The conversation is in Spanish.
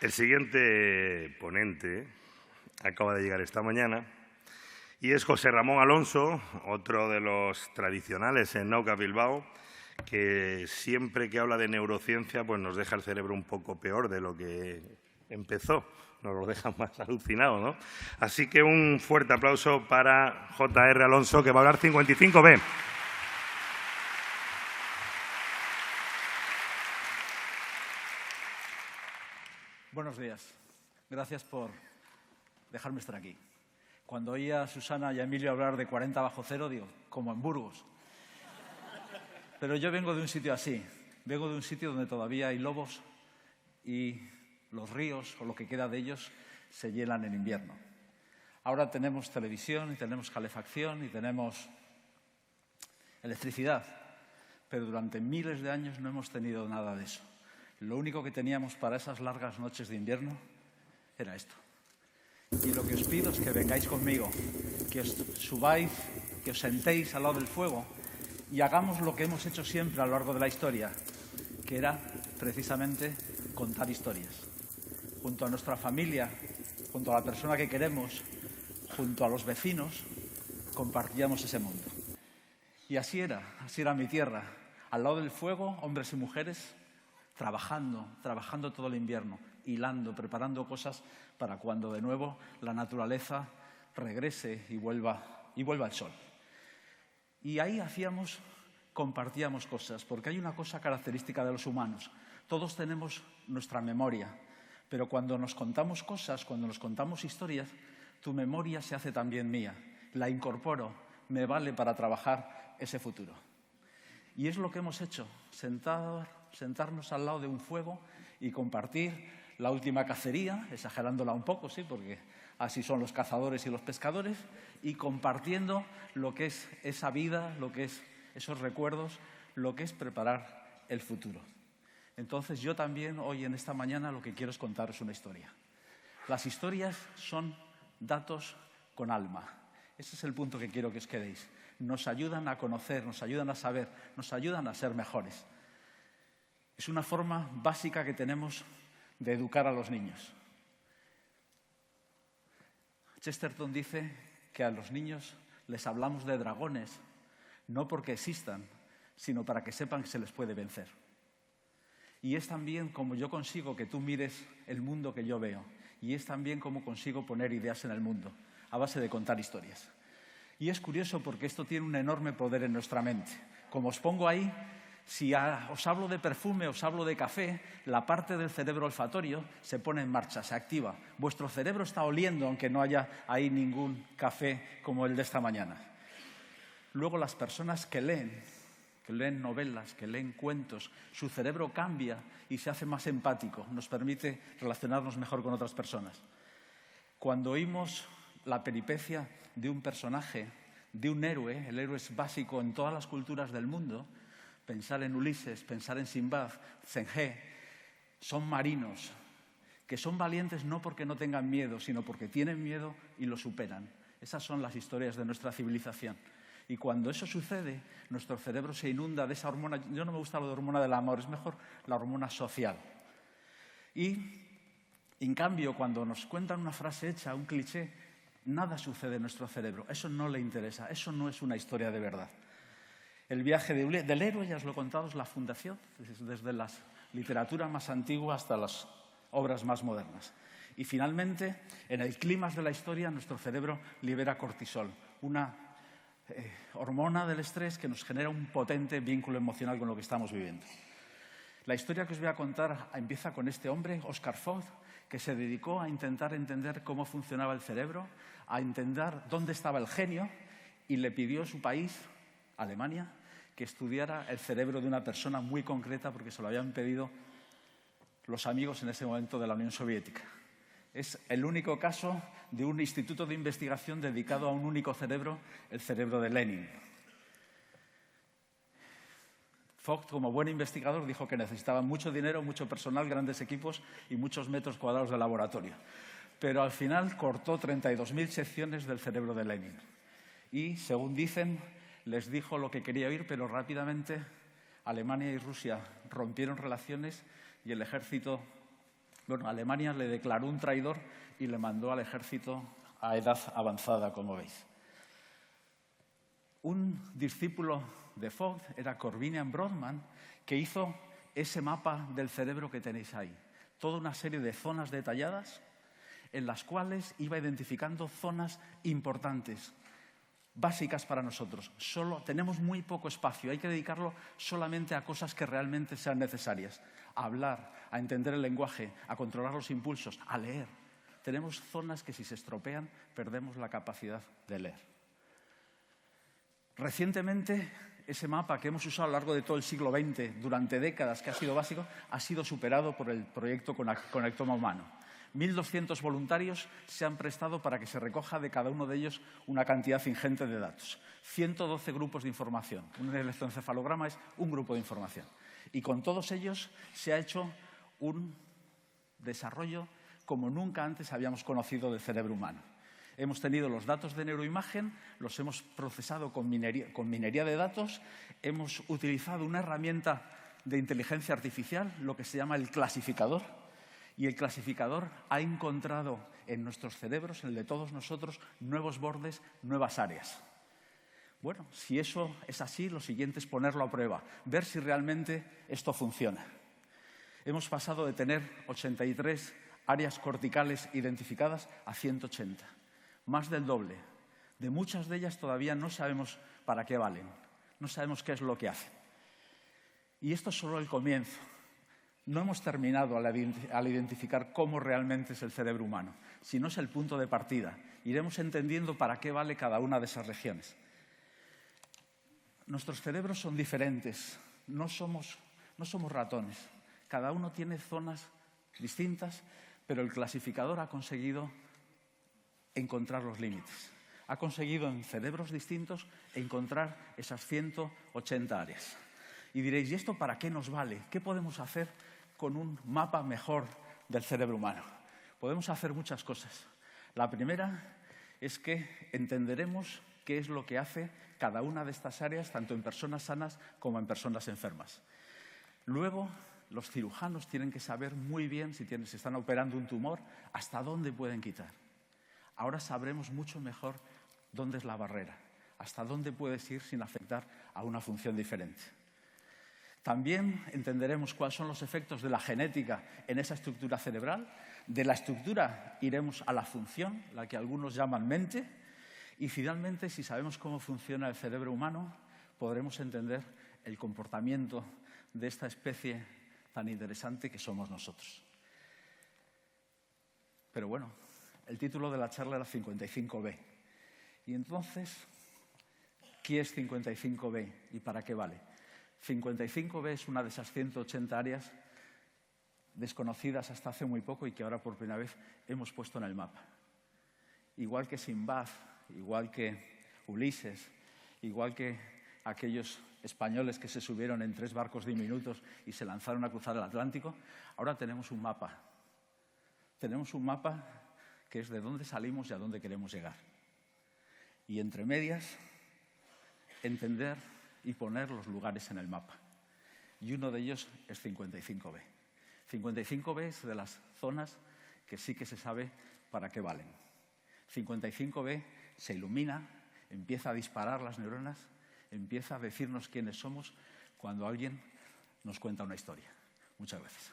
El siguiente ponente acaba de llegar esta mañana y es José Ramón Alonso, otro de los tradicionales en Nauka Bilbao, que siempre que habla de neurociencia pues nos deja el cerebro un poco peor de lo que empezó, nos lo deja más alucinado, ¿no? Así que un fuerte aplauso para J.R. Alonso, que va a hablar 55B. Buenos días. Gracias por dejarme estar aquí. Cuando oía a Susana y a Emilio hablar de 40 bajo cero, digo, como en Burgos. Pero yo vengo de un sitio así. Vengo de un sitio donde todavía hay lobos y los ríos, o lo que queda de ellos, se hielan en invierno. Ahora tenemos televisión y tenemos calefacción y tenemos electricidad, pero durante miles de años no hemos tenido nada de eso. Lo único que teníamos para esas largas noches de invierno era esto. Y lo que os pido es que vengáis conmigo, que os subáis, que os sentéis al lado del fuego y hagamos lo que hemos hecho siempre a lo largo de la historia, que era precisamente contar historias. Junto a nuestra familia, junto a la persona que queremos, junto a los vecinos, compartíamos ese mundo. Y así era mi tierra, al lado del fuego, hombres y mujeres, trabajando todo el invierno, hilando, preparando cosas para cuando de nuevo la naturaleza regrese y vuelva al sol. Y ahí compartíamos cosas, porque hay una cosa característica de los humanos. Todos tenemos nuestra memoria, pero cuando nos contamos cosas, cuando nos contamos historias, tu memoria se hace también mía. La incorporo, me vale para trabajar ese futuro. Y es lo que hemos hecho, sentarnos al lado de un fuego y compartir la última cacería, exagerándola un poco, sí, porque así son los cazadores y los pescadores, y compartiendo lo que es esa vida, lo que es esos recuerdos, lo que es preparar el futuro. Entonces yo también hoy en esta mañana lo que quiero es contaros una historia. Las historias son datos con alma. Ese es el punto que quiero que os quedéis. Nos ayudan a conocer, nos ayudan a saber, nos ayudan a ser mejores. Es una forma básica que tenemos de educar a los niños. Chesterton dice que a los niños les hablamos de dragones no porque existan, sino para que sepan que se les puede vencer. Y es también como yo consigo que tú mires el mundo que yo veo. Y es también como consigo poner ideas en el mundo, a base de contar historias. Y es curioso porque esto tiene un enorme poder en nuestra mente. Como os pongo ahí, si os hablo de perfume, os hablo de café, la parte del cerebro olfatorio se pone en marcha, se activa. Vuestro cerebro está oliendo, aunque no haya ahí ningún café como el de esta mañana. Luego las personas que leen novelas, que leen cuentos, su cerebro cambia y se hace más empático, nos permite relacionarnos mejor con otras personas. Cuando oímos la peripecia de un personaje, de un héroe, el héroe es básico en todas las culturas del mundo, pensar en Ulises, pensar en Simbad, Zengé, son marinos, que son valientes no porque no tengan miedo, sino porque tienen miedo y lo superan. Esas son las historias de nuestra civilización. Y cuando eso sucede, nuestro cerebro se inunda de esa hormona. Yo no me gusta lo de hormona del amor, es mejor la hormona social. Y, en cambio, cuando nos cuentan una frase hecha, un cliché, nada sucede en nuestro cerebro. Eso no le interesa, eso no es una historia de verdad. El viaje del héroe, ya os lo he contado, es la fundación, desde la literatura más antigua hasta las obras más modernas. Y finalmente, en el clímax de la historia, nuestro cerebro libera cortisol, una hormona del estrés que nos genera un potente vínculo emocional con lo que estamos viviendo. La historia que os voy a contar empieza con este hombre, Oscar Vogt, que se dedicó a intentar entender cómo funcionaba el cerebro, a entender dónde estaba el genio, y le pidió a su país, Alemania, que estudiara el cerebro de una persona muy concreta porque se lo habían pedido los amigos en ese momento de la Unión Soviética. Es el único caso de un instituto de investigación dedicado a un único cerebro, el cerebro de Lenin. Vogt, como buen investigador, dijo que necesitaba mucho dinero, mucho personal, grandes equipos y muchos metros cuadrados de laboratorio. Pero al final cortó 32.000 secciones del cerebro de Lenin. Y, según dicen, les dijo lo que quería oír, pero rápidamente Alemania y Rusia rompieron relaciones y el ejército Bueno, Alemania le declaró un traidor y le mandó al ejército a edad avanzada, como veis. Un discípulo de Vogt era Corbinian Brodmann, que hizo ese mapa del cerebro que tenéis ahí. Toda una serie de zonas detalladas en las cuales iba identificando zonas importantes, básicas para nosotros. Tenemos muy poco espacio, hay que dedicarlo solamente a cosas que realmente sean necesarias. A hablar, a entender el lenguaje, a controlar los impulsos, a leer. Tenemos zonas que si se estropean, perdemos la capacidad de leer. Recientemente, ese mapa que hemos usado a lo largo de todo el siglo XX, durante décadas, que ha sido básico, ha sido superado por el proyecto Conectoma Humano. 1.200 voluntarios se han prestado para que se recoja de cada uno de ellos una cantidad ingente de datos. 112 grupos de información. Un electroencefalograma es un grupo de información. Y con todos ellos se ha hecho un desarrollo como nunca antes habíamos conocido del cerebro humano. Hemos tenido los datos de neuroimagen, los hemos procesado con minería de datos, hemos utilizado una herramienta de inteligencia artificial, lo que se llama el clasificador, y el clasificador ha encontrado en nuestros cerebros, en el de todos nosotros, nuevos bordes, nuevas áreas. Bueno, si eso es así, lo siguiente es ponerlo a prueba, ver si realmente esto funciona. Hemos pasado de tener 83 áreas corticales identificadas a 180, más del doble. De muchas de ellas todavía no sabemos para qué valen, no sabemos qué es lo que hacen. Y esto es solo el comienzo. No hemos terminado al identificar cómo realmente es el cerebro humano, sino es el punto de partida. Iremos entendiendo para qué vale cada una de esas regiones. Nuestros cerebros son diferentes, no somos ratones. Cada uno tiene zonas distintas, pero el clasificador ha conseguido encontrar los límites. Ha conseguido en cerebros distintos encontrar esas 180 áreas. Y diréis, ¿y esto para qué nos vale? ¿Qué podemos hacer con un mapa mejor del cerebro humano? Podemos hacer muchas cosas. La primera es que entenderemos qué es lo que hace cada una de estas áreas, tanto en personas sanas como en personas enfermas. Luego, los cirujanos tienen que saber muy bien, si están operando un tumor, hasta dónde pueden quitar. Ahora sabremos mucho mejor dónde es la barrera, hasta dónde puedes ir sin afectar a una función diferente. También entenderemos cuáles son los efectos de la genética en esa estructura cerebral. De la estructura iremos a la función, la que algunos llaman mente. Y finalmente, si sabemos cómo funciona el cerebro humano, podremos entender el comportamiento de esta especie tan interesante que somos nosotros. Pero bueno, el título de la charla era 55B. Y entonces, ¿qué es 55B y para qué vale? 55B es una de esas 180 áreas desconocidas hasta hace muy poco y que ahora por primera vez hemos puesto en el mapa. Igual que Sinbad, igual que Ulises, igual que aquellos españoles que se subieron en 3 barcos diminutos y se lanzaron a cruzar el Atlántico, ahora tenemos un mapa. Tenemos un mapa que es de dónde salimos y a dónde queremos llegar. Y entre medias, entender y poner los lugares en el mapa. Y uno de ellos es 55B. 55B es de las zonas que sí que se sabe para qué valen. 55B se ilumina, empieza a disparar las neuronas, empieza a decirnos quiénes somos cuando alguien nos cuenta una historia. Muchas gracias.